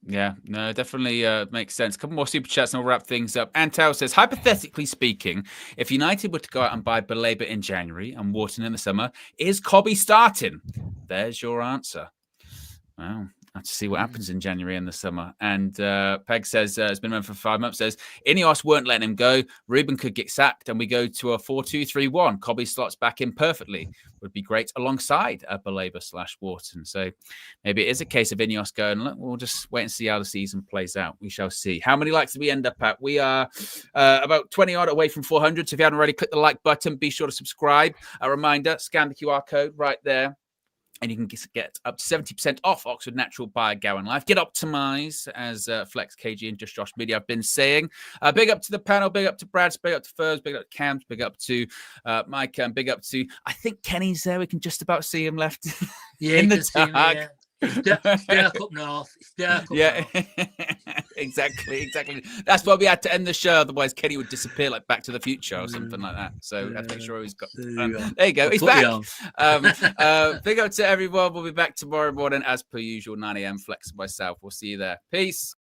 Yeah, no, definitely makes sense. A couple more super chats and we'll wrap things up. Antel says, hypothetically speaking, if United were to go out and buy Baleba in January and Wharton in the summer, is Cobby starting? There's your answer. Wow. Have to see what happens in January and the summer. And Peg says, has been around for 5 months, says, Ineos weren't letting him go. Ruben could get sacked and we go to a 4-2-3-1. Cobby slots back in perfectly. Would be great alongside a Baleba/Wharton. So maybe it is a case of Ineos going, look, we'll just wait and see how the season plays out. We shall see. How many likes do we end up at? We are about 20 odd away from 400. So if you haven't already, click the like button. Be sure to subscribe. A reminder, scan the QR code right there. And you can get up to 70% off Oxford Natural by Gowan Life. Get Optimised, as Flex, KG, and Just Josh Media have been saying. Big up to the panel, big up to Brad, big up to Furs, big up to Cams, big up to Mike, and big up to, I think Kenny's there. We can just about see him left in the dark. It's dark up north. It's dark up north. Exactly. That's why we had to end the show. Otherwise, Kenny would disappear like Back to the Future or something like that. So I have to make sure he's got. There you go. He's back. Big up to everyone. We'll be back tomorrow morning as per usual, 9 a.m. Flex myself. We'll see you there. Peace.